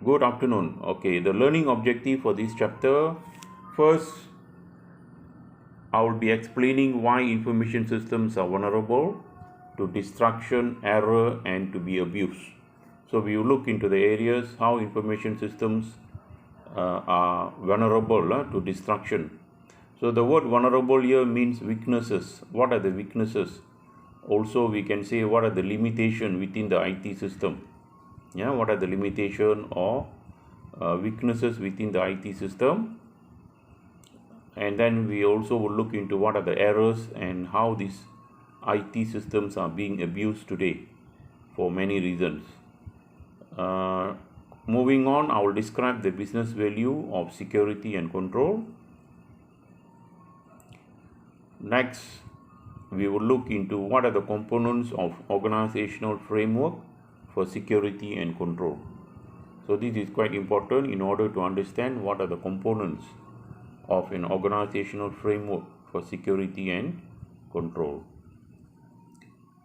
Good afternoon. Okay, the learning objective for this chapter. First, I will be explaining why information systems are vulnerable to destruction, error, and to be abused. So we will look into the areas how information systems are vulnerable to destruction. So the word vulnerable here means weaknesses. What are the weaknesses? Also, we can say what are the limitations within the IT system. Yeah, what are the limitation or weaknesses within the IT system, and then we also will look into what are the errors and how these IT systems are being abused today for many reasons. Moving on, I will describe the business value of security and control. Next, we will look into what are the components of organizational framework for security and control. So this is quite important in order to understand what are the components of an organizational framework for security and control.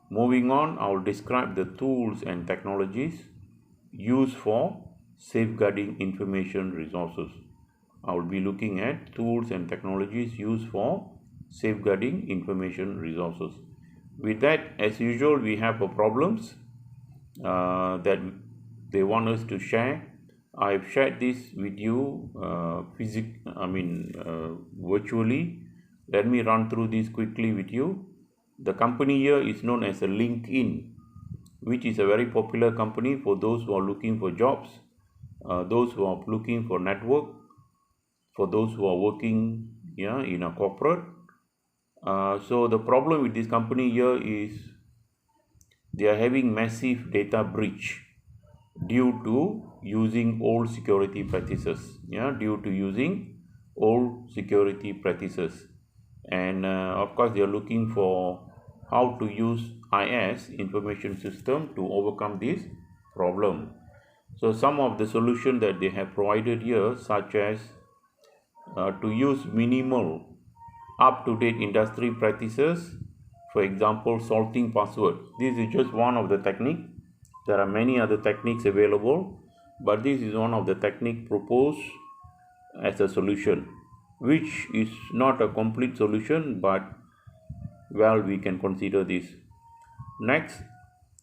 Moving on, I will describe the tools and technologies used for safeguarding information resources. I will be looking at tools and technologies used for safeguarding information resources. With that, as usual, we have problems that they want us to share. I've shared this with you virtually. Let me run through this quickly with you. The company here is known as a LinkedIn, which is a very popular company for those who are looking for jobs, those who are looking for network, for those who are working in a corporate. So the problem with this company here is they are having massive data breach due to using old security practices. Due to using old security practices, and of course they are looking for how to use IS information system to overcome this problem. So some of the solution that they have provided here, such as to use minimal up-to-date industry practices. For example, salting password. This is just one of the technique. There are many other techniques available, but this is one of the technique proposed as a solution, which is not a complete solution, but well, we can consider this. Next,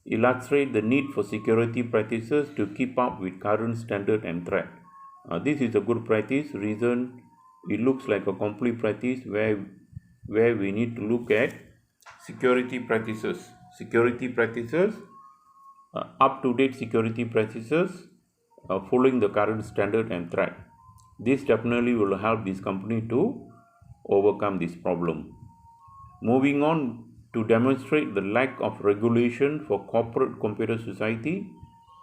illustrate the need for security practices to keep up with current standard and threat. This is a good practice. Reason it looks like a complete practice where we need to look at security practices, up-to-date security practices following the current standard and threat. This definitely will help this company to overcome this problem. Moving on, to demonstrate the lack of regulation for corporate computer society,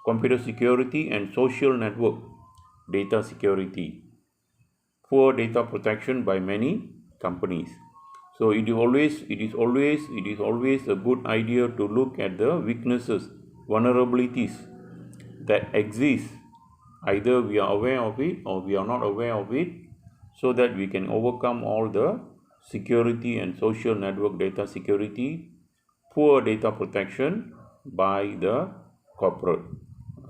computer security, and social network data security. Poor data protection by many companies. So it is always a good idea to look at the weaknesses, vulnerabilities that exist. Either we are aware of it or we are not aware of it, so that we can overcome all the security and social network data security, poor data protection by the corporate.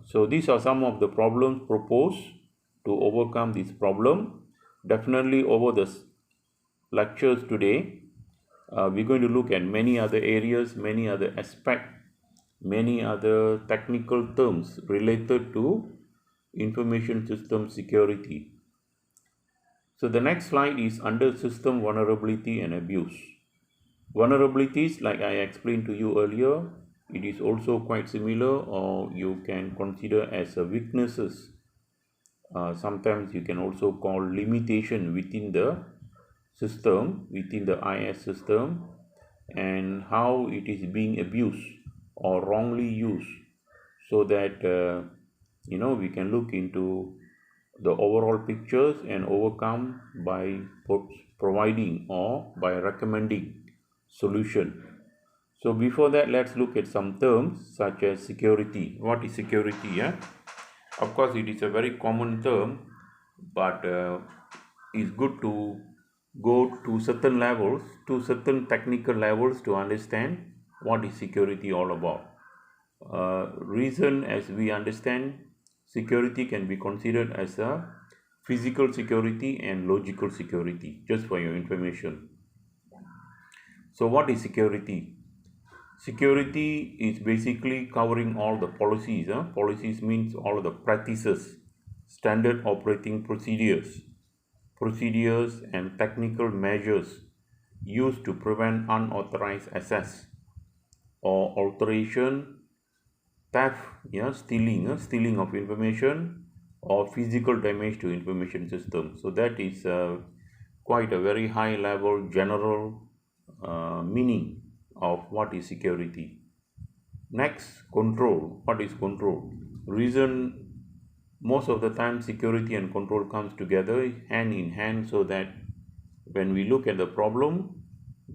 So these are some of the problems proposed to overcome this problem. Definitely over the lectures today, we're going to look at many other areas, many other aspects, many other technical terms related to information system security. So the next slide is under system vulnerability and abuse. Vulnerabilities, like I explained to you earlier, it is also quite similar, or you can consider as a weaknesses. Sometimes you can also call limitation within the system, within the IS system, and how it is being abused or wrongly used, so that we can look into the overall pictures and overcome by providing or by recommending solution. So before that, let's look at some terms such as security. What is security? Of course, it is a very common term, but it's good to go to certain levels, to certain technical levels, to understand what is security all about. Reason, as we understand, security can be considered as a physical security and logical security, just for your information. So what is security? Security is basically covering all the policies. Policies means all of the practices, standard operating procedures and technical measures used to prevent unauthorized access or alteration, theft, stealing of information, or physical damage to information system. So that is quite a very high level general meaning of what is security. Next, control. What is control? Reason most of the time security and control comes together hand in hand, so that when we look at the problem,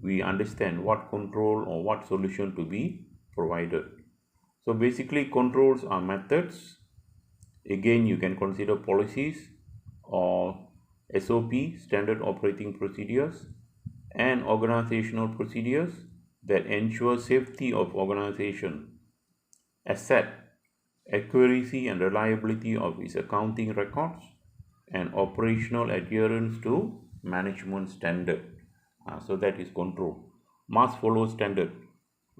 we understand what control or what solution to be provided. So basically, controls are methods. Again, you can consider policies or SOP, standard operating procedures, and organizational procedures that ensure safety of organization, asset, accuracy and reliability of its accounting records, and operational adherence to management standard. So that is control. Must follow standard.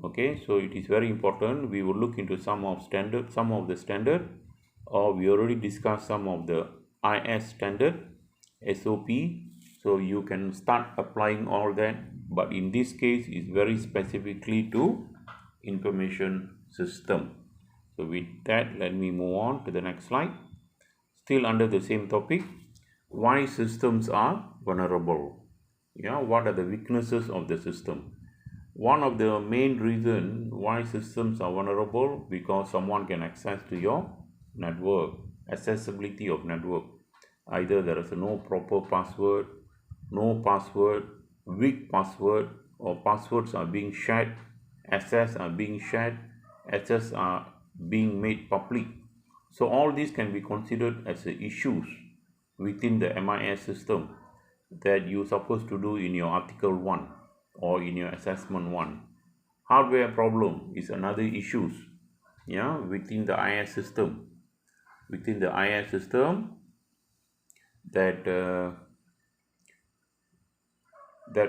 Okay, so it is very important. We will look into some of the standard, or we already discussed some of the IS standard, SOP. So you can start applying all that, but in this case is very specifically to information system. So with that, let me move on to the next slide. Still under the same topic, why systems are vulnerable. What are the weaknesses of the system? One of the main reasons why systems are vulnerable, because someone can access to your network, accessibility of network. Either there is no proper password, weak password, or passwords are being shared, access are being shared, access are being made public. So all these can be considered as issues within the MIS system that you're supposed to do in your Article 1 or in your Assessment 1. Hardware problem is another issues within the IS system. Within the IS system, that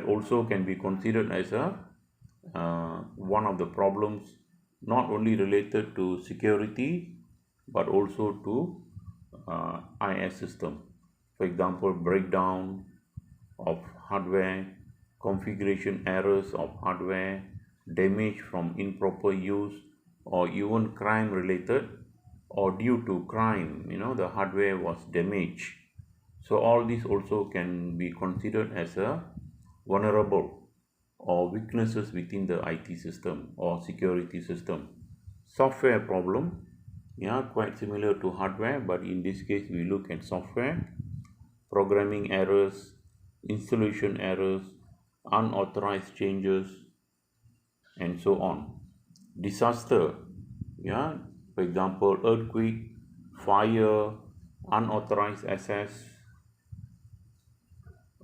also can be considered as a one of the problems, not only related to security but also to IS system. For example, breakdown of hardware, configuration errors of hardware, damage from improper use, or even crime related, or due to crime, the hardware was damaged. So all these also can be considered as a vulnerable or weaknesses within the IT system or security system. Software problem, quite similar to hardware, but in this case we look at software. Programming errors, installation errors, unauthorized changes, and so on. Disaster, for example, earthquake, fire, unauthorized access,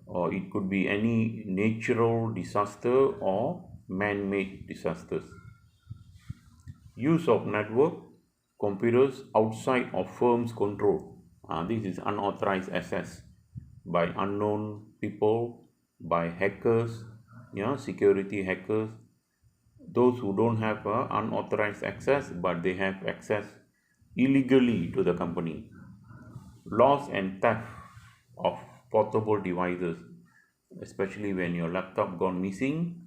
or it could be any natural disaster or man-made disasters. Use of network computers outside of firm's control. This is unauthorized access by unknown people, by hackers, security hackers, those who don't have unauthorized access but they have access illegally to the company. Loss and theft of portable devices, especially when your laptop gone missing,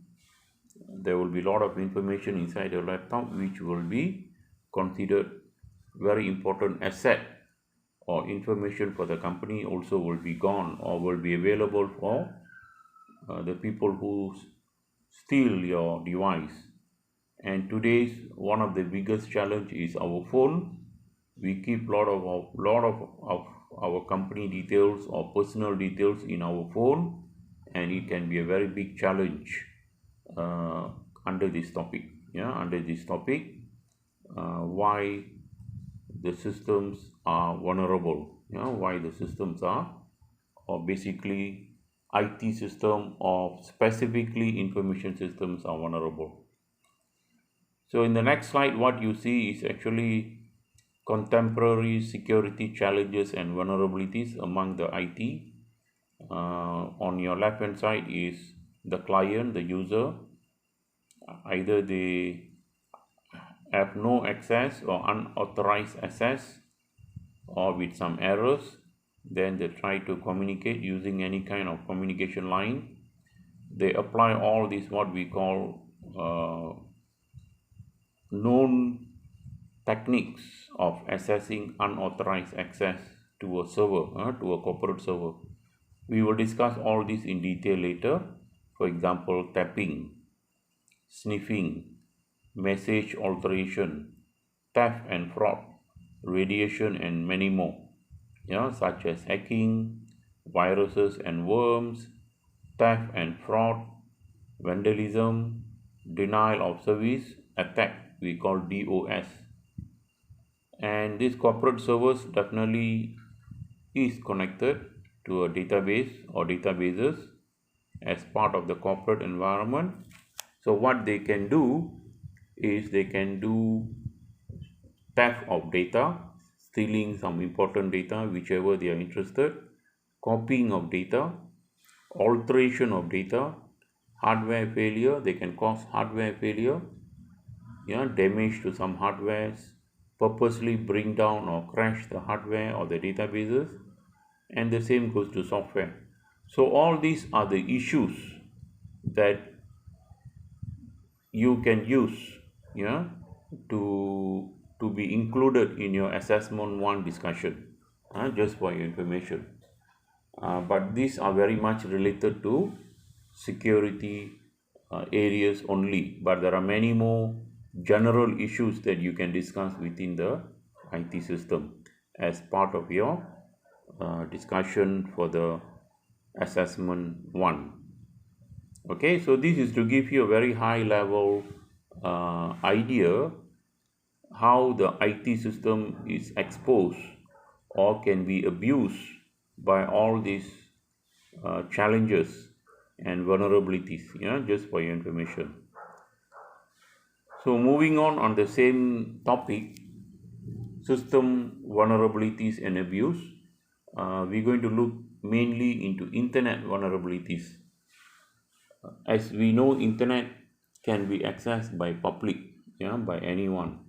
there will be a lot of information inside your laptop which will be considered very important asset, or information for the company also will be gone or will be available for the people who steal your device. And today's one of the biggest challenge is our phone. We keep lot of our company details or personal details in our phone, and it can be a very big challenge under this topic. Why the systems are vulnerable, why the systems are, or basically IT system or specifically information systems are vulnerable. So in the next slide, what you see is actually contemporary security challenges and vulnerabilities among the IT. On your left hand side is the client, the user. Either they have no access or unauthorized access or with some errors. Then they try to communicate using any kind of communication line. They apply all these what we call known techniques of accessing unauthorized access to a server, to a corporate server. We will discuss all this in detail later. For example, tapping, sniffing, message alteration, theft and fraud, radiation, and many more, such as hacking, viruses and worms, theft and fraud, vandalism, denial of service, attack, we call DOS. And this corporate servers definitely is connected to a database or databases as part of the corporate environment. So what they can do is they can do theft of data, stealing some important data, whichever they are interested, copying of data, alteration of data, hardware failure. They can cause hardware failure, damage to some hardwares, purposely bring down or crash the hardware or the databases, and the same goes to software. So all these are the issues that you can use, to be included in your assessment 1 discussion, just for your information. But these are very much related to security areas only, but there are many more general issues that you can discuss within the IT system as part of your discussion for the assessment 1. Okay, so this is to give you a very high level idea how the IT system is exposed or can be abused by all these challenges and vulnerabilities, just for your information. So moving on the same topic, system vulnerabilities and abuse, we're going to look mainly into internet vulnerabilities. As we know, internet can be accessed by public, by anyone.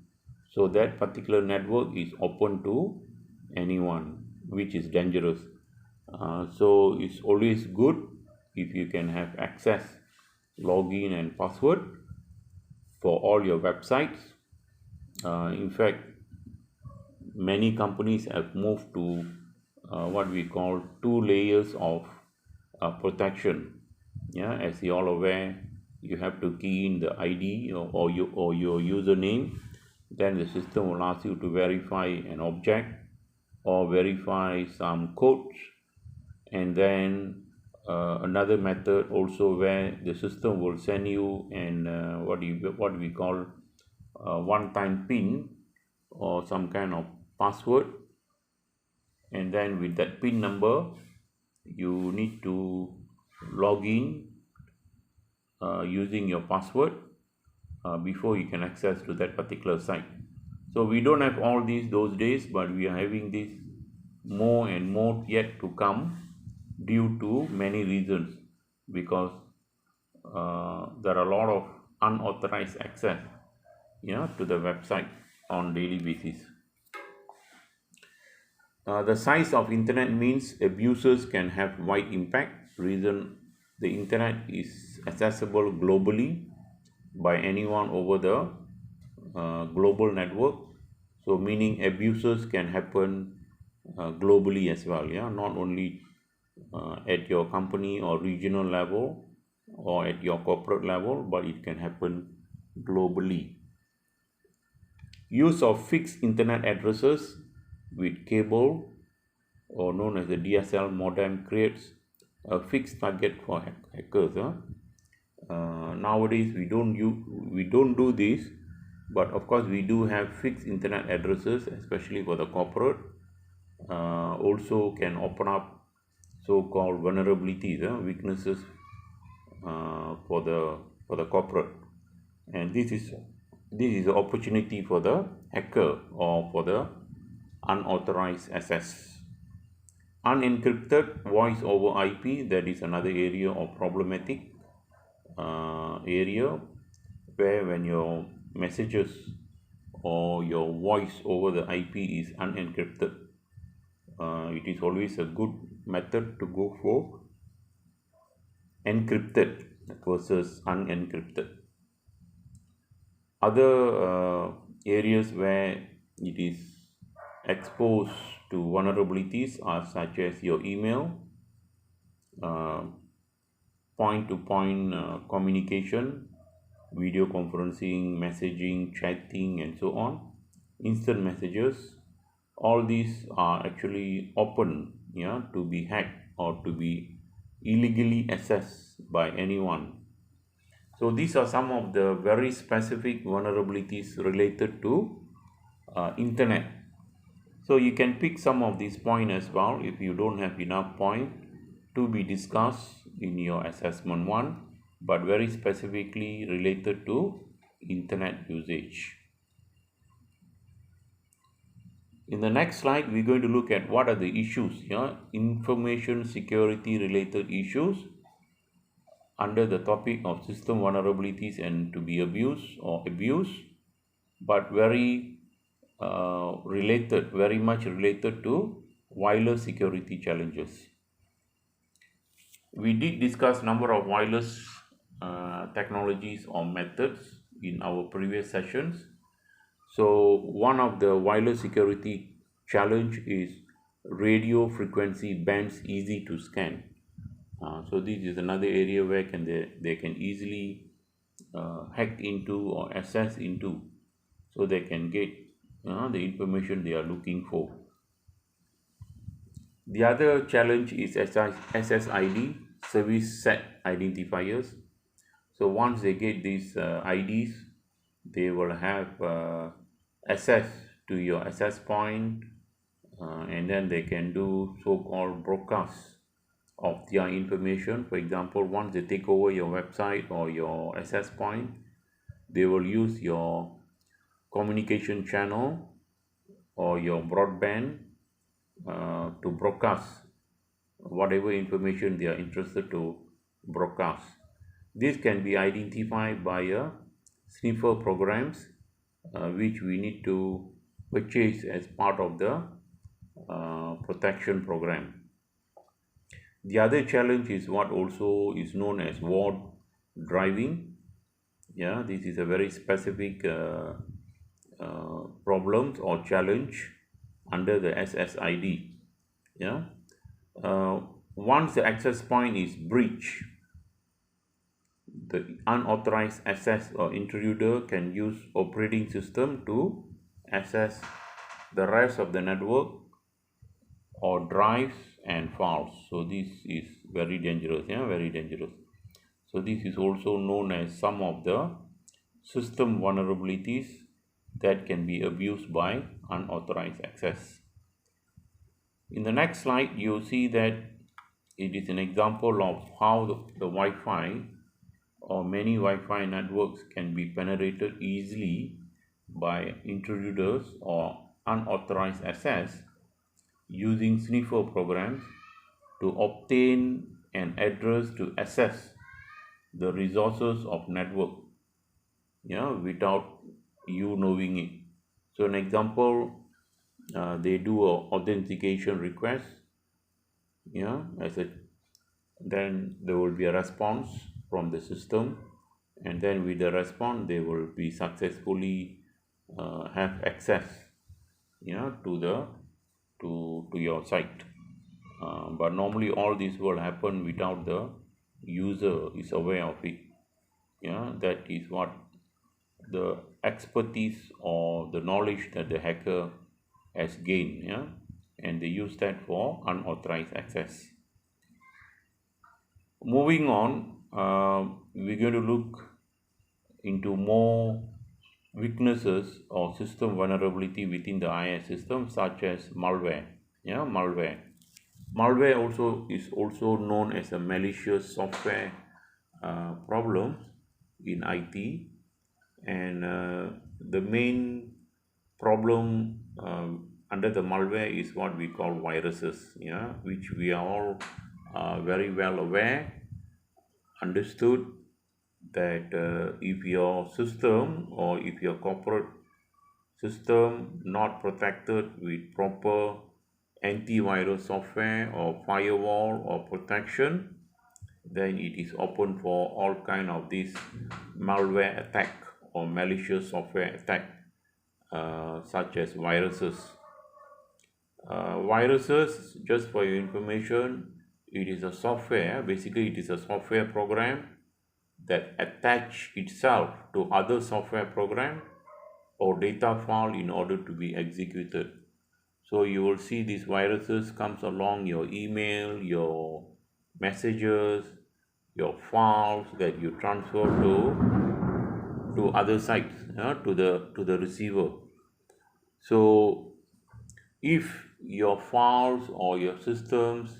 So that particular network is open to anyone, which is dangerous. So it's always good if you can have access, login and password for all your websites. In fact, many companies have moved to what we call 2 layers of protection. As you all aware, you have to key in the ID or your username. Then the system will ask you to verify an object or verify some codes, and then another method also where the system will send you an what we call one-time PIN or some kind of password, and then with that PIN number you need to log in using your password before you can access to that particular site. So we don't have all those days, but we are having this more and more yet to come due to many reasons, because there are a lot of unauthorized access to the website on daily basis. The size of internet means abusers can have wide impact. Reason, the internet is accessible globally by anyone over the global network. So meaning abuses can happen globally as well, not only at your company or regional level or at your corporate level, but it can happen globally. Use of fixed internet addresses with cable, or known as the DSL modem, creates a fixed target for hackers. Nowadays we don't do this, but of course we do have fixed internet addresses, especially for the corporate. Also can open up so-called vulnerabilities, weaknesses for the corporate, and this is the opportunity for the hacker or for the unauthorized access. Unencrypted voice over IP, that is another area of problematic area, where when your messages or your voice over the IP is unencrypted, it is always a good method to go for encrypted versus unencrypted. Other areas where it is exposed to vulnerabilities are such as your email, point-to-point communication, video conferencing, messaging, chatting, and so on, instant messages. All these are actually open, to be hacked or to be illegally accessed by anyone. So these are some of the very specific vulnerabilities related to internet. So you can pick some of these points as well if you don't have enough point to be discussed in your assessment 1, but very specifically related to internet usage. In the next slide, we're going to look at what are the issues, information security related issues under the topic of system vulnerabilities and to be abused or abuse, but very very much related to wireless security challenges. We did discuss number of wireless technologies or methods in our previous sessions. So one of the wireless security challenge is radio frequency bands easy to scan. So this is another area where they can easily hack into or access into, so they can get the information they are looking for. The other challenge is SSID, service set identifiers. So once they get these IDs, they will have access to your access point, and then they can do so-called broadcasts of their information. For example, once they take over your website or your access point, they will use your communication channel or your broadband to broadcast whatever information they are interested to broadcast. This can be identified by a sniffer programs, which we need to purchase as part of the protection program. The other challenge is what also is known as ward driving. This is a very specific problems or challenge under the SSID. Once the access point is breached, the unauthorized access or intruder can use operating system to access the rest of the network or drives and files. So this is very dangerous, very dangerous. So this is also known as some of the system vulnerabilities that can be abused by unauthorized access. In the next slide, you see that it is an example of how the Wi-Fi or many Wi-Fi networks can be penetrated easily by intruders or unauthorized access using sniffer programs to obtain an address to access the resources of network, without you knowing it. So an example, they do a authentication request, then there will be a response from the system, and then with the response they will be successfully have access to your site, but normally all this will happen without the user is aware of it. That is what the expertise or the knowledge that the hacker has gained, and they use that for unauthorized access. Moving on, we're going to look into more weaknesses or system vulnerability within the IS system, such as malware. Malware is also known as a malicious software problem in IT, and the main problem under the malware is what we call viruses, yeah, which we are all very well aware, understood that if your system or if your corporate system not protected with proper antivirus software or firewall or protection, then it is open for all kind of this malware attack or malicious software attack, such as viruses. Viruses, just for your information, it is a software, basically it is a software program that attach itself to other software program or data file in order to be executed. So you will see these viruses comes along your email, your messages, your files that you transfer to other sites, to the receiver. So if your files or your systems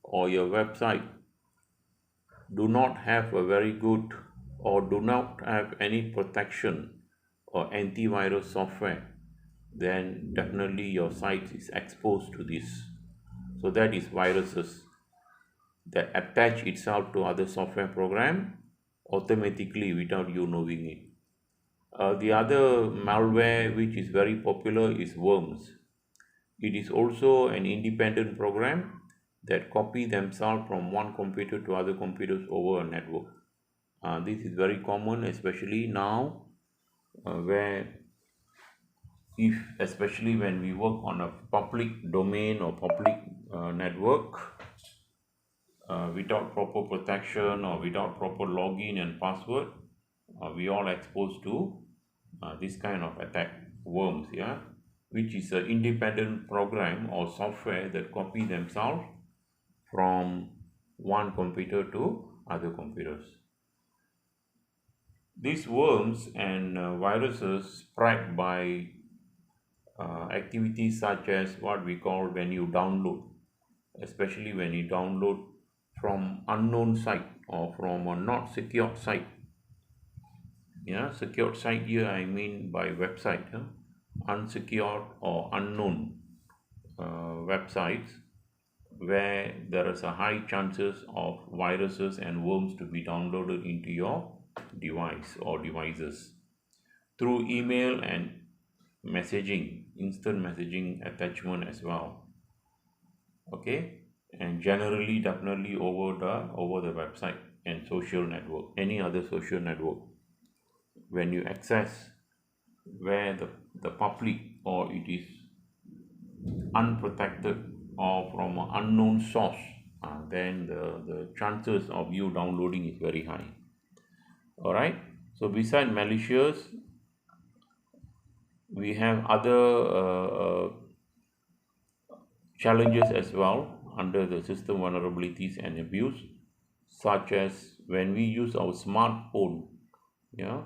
or your website do not have a very good or do not have any protection or antivirus software, then definitely your site is exposed to this. So that is viruses that attach itself to other software program automatically without you knowing it. The other malware which is very popular is worms. It is also an independent program that copy themselves from one computer to other computers over a network. This is very common, especially now, where especially when we work on a public domain or public network, without proper protection or without proper login and password, we all exposed to this kind of attack, worms, yeah, which is an independent program or software that copy themselves from one computer to other computers. These worms and viruses spread by activities such as what we call when you download, especially when you download from unknown site or from a not secured site. Yeah, secured site here I mean by website, unsecured or unknown websites where there is a high chances of viruses and worms to be downloaded into your device or devices through email and messaging, instant messaging attachment as well. Okay, and generally definitely over the website and social network, any other social network, when you access where the public or it is unprotected or from an unknown source, then the chances of you downloading is very high. All right, so beside malicious, we have other challenges as well under the system vulnerabilities and abuse, such as when we use our smartphone, yeah,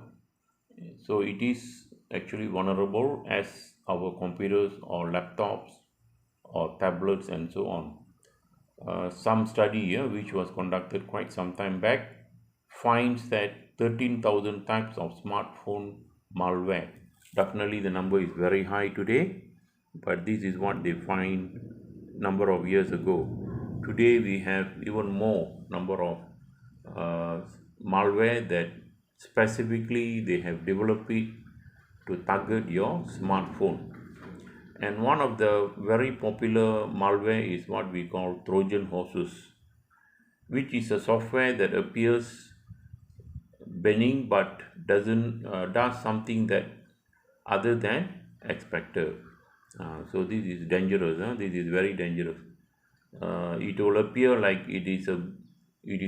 so it is actually vulnerable as our computers or laptops or tablets and so on. Some study which was conducted quite some time back finds that 13,000 types of smartphone malware. Definitely the number is very high today, but this is what they find number of years ago. Today we have even more number of malware that specifically they have developed it to target your smartphone. And one of the very popular malware is what we call Trojan horses, which is a software that appears benign but does something that other than expected. So this is dangerous. This is very dangerous. It will appear like it is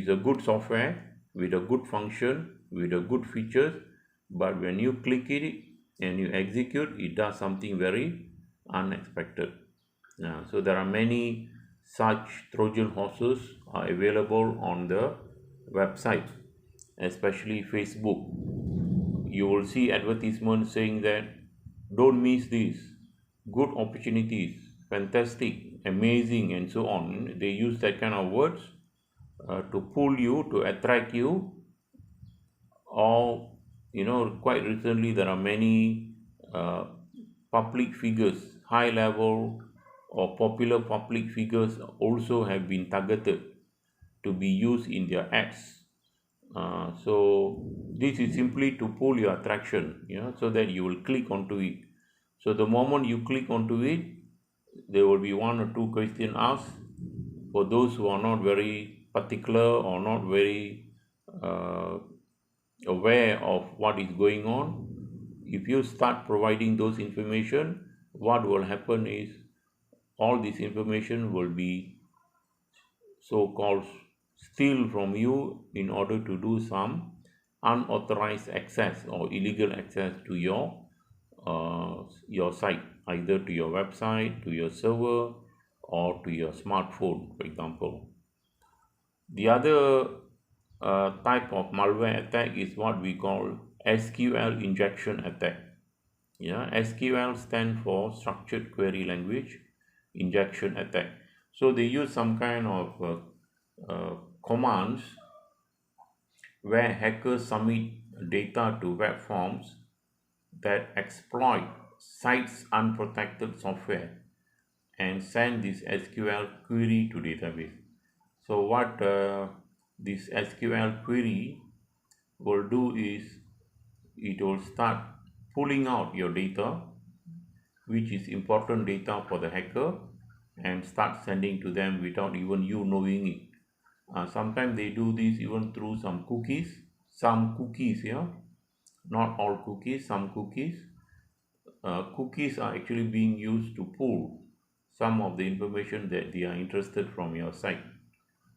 a good software with a good function, with a good features, but when you click it and you execute, it does something very unexpected. So there are many such Trojan horses are available on the website, especially Facebook. You will see advertisements saying that don't miss this, good opportunities, fantastic, amazing, and so on. They use that kind of words to pull you, to attract you. Or quite recently there are many public figures, high level or popular public figures also have been targeted to be used in their ads. So this is simply to pull your attraction, so that you will click onto it. So the moment you click onto it, there will be one or two questions asked. For those who are not very particular or not very uh, aware of what is going on, if you start providing those information, what will happen is all this information will be so-called steal from you in order to do some unauthorized access or illegal access to your site, either to your website, to your server, or to your smartphone, for example. The other type of malware attack is what we call SQL injection attack. Yeah, SQL stand for structured query language injection attack. So they use some kind of commands where hackers submit data to web forms that exploit sites unprotected software and send this SQL query to database. So what this SQL query will do is it will start pulling out your data, which is important data for the hacker, and start sending to them without even you knowing it. Sometimes they do this even through some cookies, yeah, not all cookies, some cookies. Cookies are actually being used to pull some of the information that they are interested from your site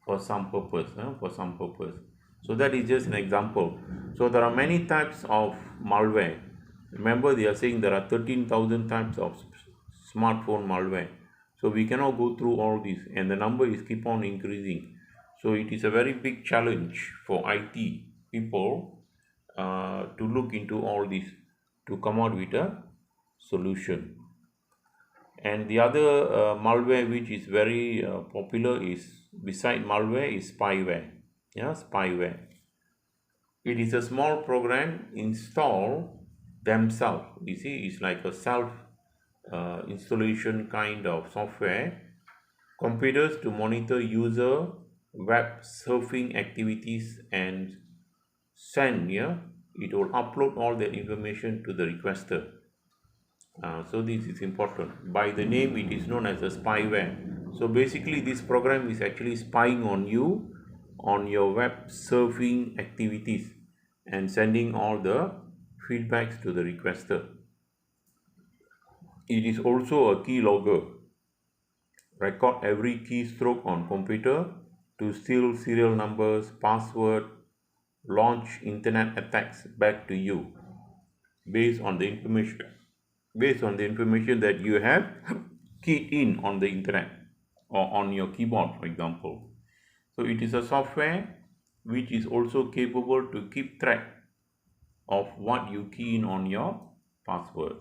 for some purpose, for some purpose. So that is just an example. So there are many types of malware. Remember, they are saying there are 13,000 types of smartphone malware. So we cannot go through all this, and the number is keep on increasing. So it is a very big challenge for IT people to look into all this to come out with a solution. And the other malware which is very popular is, beside malware, is spyware. Yeah, spyware. It is a small program installed themselves. You see, it's like a self installation kind of software. Computers to monitor user web surfing activities and send. Yeah, it will upload all that information to the requester. So this is important. By the name, it is known as a spyware. So basically, this program is actually spying on you, on your web surfing activities, and sending all the feedbacks to the requester. It is also a keylogger. Record every keystroke on computer to steal serial numbers, password, launch internet attacks back to you based on the information that you have keyed in on the internet or on your keyboard, for example. So it is a software which is also capable to keep track of what you key in on your password,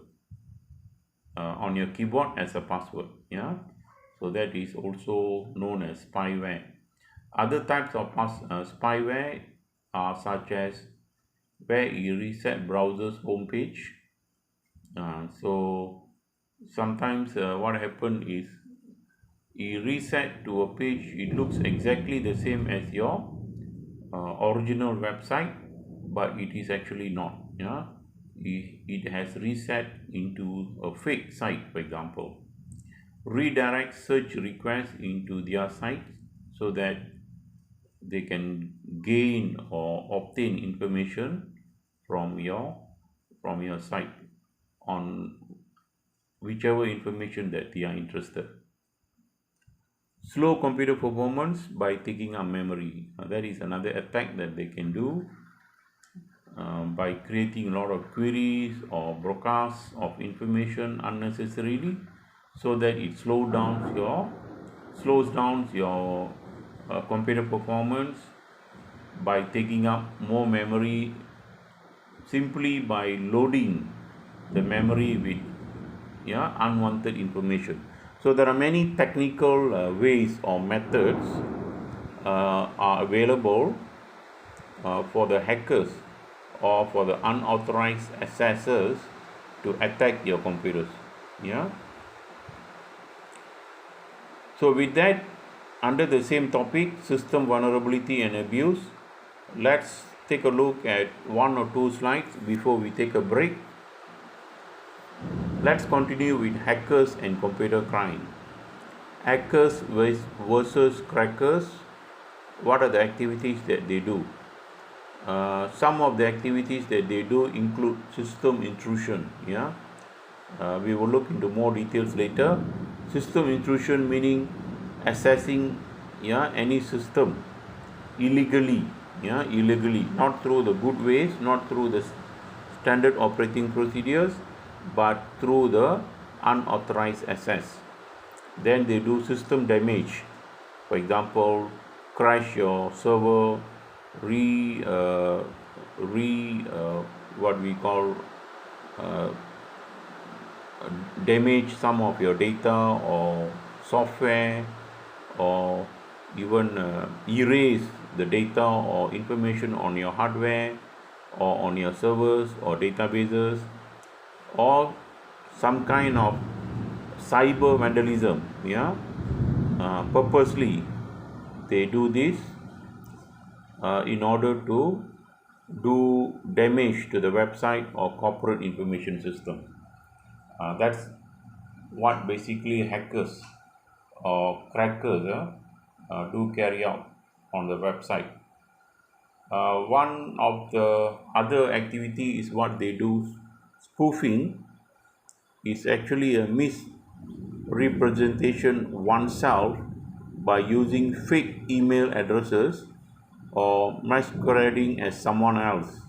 on your keyboard as a password. Yeah, so that is also known as spyware. Other types of spyware are such as where you reset browser's homepage. So sometimes what happen is you reset to a page, it looks exactly the same as your original website, but it is actually not. Yeah, it has reset into a fake site, for example. Redirect search requests into their site so that they can gain or obtain information from your site on whichever information that they are interested. Slow computer performance by taking up memory. That is another attack that they can do by creating a lot of queries or broadcasts of information unnecessarily, so that it slows down your computer performance by taking up more memory simply by loading the memory with unwanted information. So there are many technical ways or methods are available for the hackers or for the unauthorized accessors to attack your computers. Yeah, So with that, under the same topic, system vulnerability and abuse, let's take a look at one or two slides before we take a break. Let's continue with hackers and computer crime. Hackers versus crackers. What are the activities that they do? Some of the activities that they do include system intrusion. We will look into more details later. System intrusion meaning accessing any system illegally, not through the good ways, not through the standard operating procedures, but through the unauthorized access. Then they do system damage. For example, crash your server, what we call damage some of your data or software, or even erase the data or information on your hardware or on your servers or databases, or some kind of cyber vandalism. Purposely they do this in order to do damage to the website or corporate information system. That's what basically hackers or crackers do carry out on the website. One of the other activity is what they do. Spoofing is actually a misrepresentation oneself by using fake email addresses or masquerading as someone else.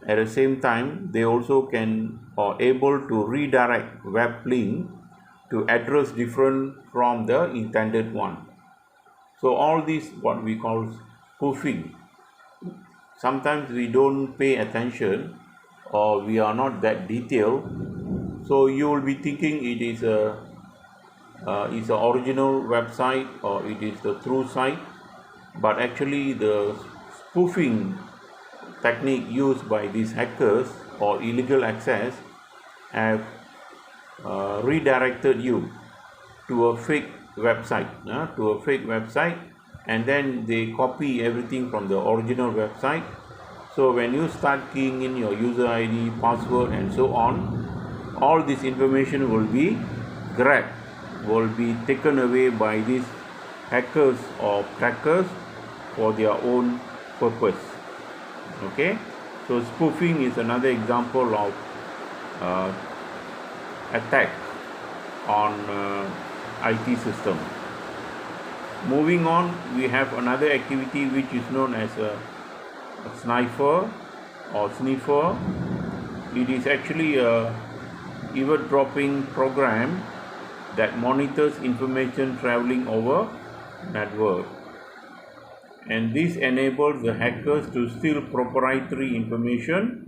At the same time, they also can or able to redirect web link to address different from the intended one. So all this what we call spoofing. Sometimes we don't pay attention or we are not that detailed, so you will be thinking it is a original website or it is the true site, but actually the spoofing technique used by these hackers or illegal access have redirected you to a fake website, and then they copy everything from the original website. So when you start keying in your user ID, password and so on, all this information will be grabbed, will be taken away by these hackers or crackers for their own purpose. Okay, so spoofing is another example of attack on IT system. Moving on, we have another activity which is known as a sniffer or sniffer. It is actually a eavesdropping program that monitors information traveling over network, and this enables the hackers to steal proprietary information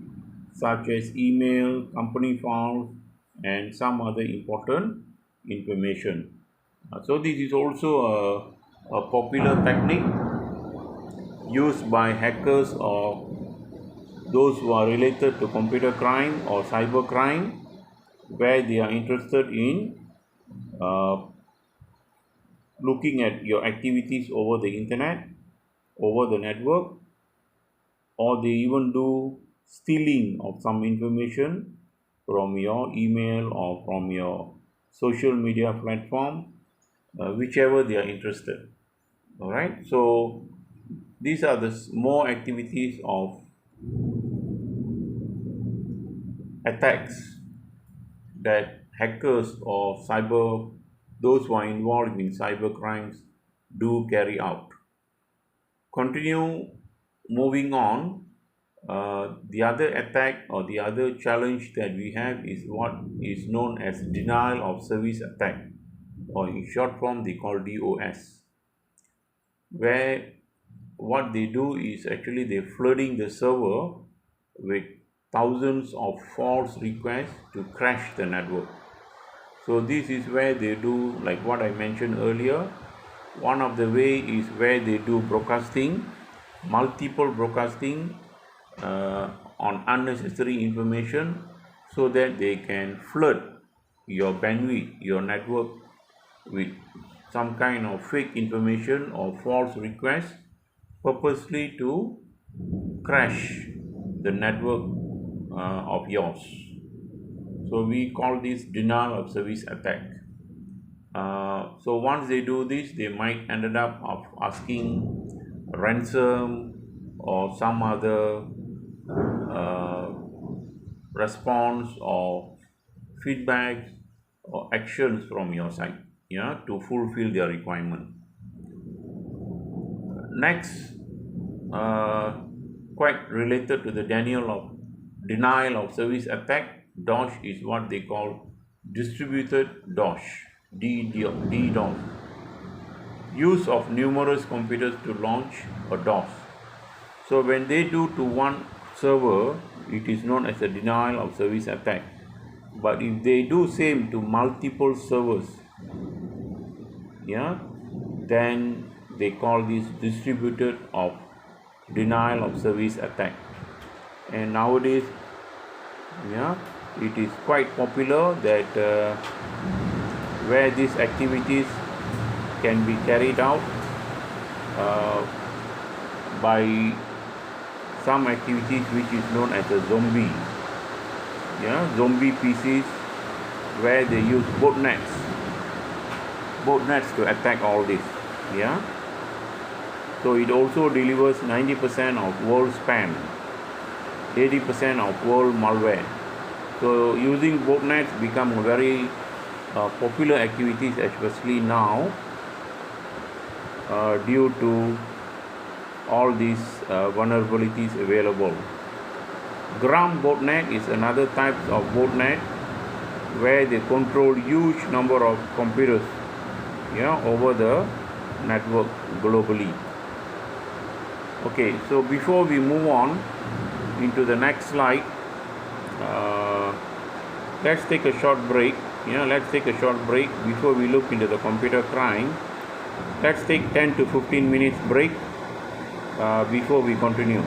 such as email, company files and some other important information. So this is also a popular technique used by hackers or those who are related to computer crime or cyber crime, where they are interested in looking at your activities over the internet, over the network, or they even do stealing of some information from your email or from your social media platform, whichever they are interested. All right, so these are the more activities of attacks that hackers or those who are involved in cyber crimes do carry out. Continue moving on. The other attack or the other challenge that we have is what is known as denial of service attack, or in short form they call DOS, where what they do is actually they're flooding the server with thousands of false requests to crash the network. So this is where they do, like what I mentioned earlier, one of the way is where they do broadcasting, multiple broadcasting on unnecessary information, so that they can flood your bandwidth, your network, with some kind of fake information or false request purposely to crash the network of yours. So we call this denial of service attack. So once they do this, they might ended up of asking ransom or some other response or feedback or actions from your side, to fulfill their requirement. Next, quite related to the denial of service attack, DOS is what they call distributed DOS, DDoS. Use of numerous computers to launch a DOS. So when they do to one server, it is known as a denial of service attack. But if they do same to multiple servers, then they call this distributed of denial of service attack. And nowadays, it is quite popular that where these activities can be carried out by some activities which is known as a zombie PCs, where they use botnets to attack all this. So it also delivers 90% of world spam, 80% of world malware. So using botnets become a very popular activities, especially now due to all these vulnerabilities available. Gram botnet is another type of botnet where they control huge number of computers over the network globally. Okay, so before we move on into the next slide, let's take a short break. Let's take a short break before we look into the computer crime. Let's take 10 to 15 minutes break before we continue.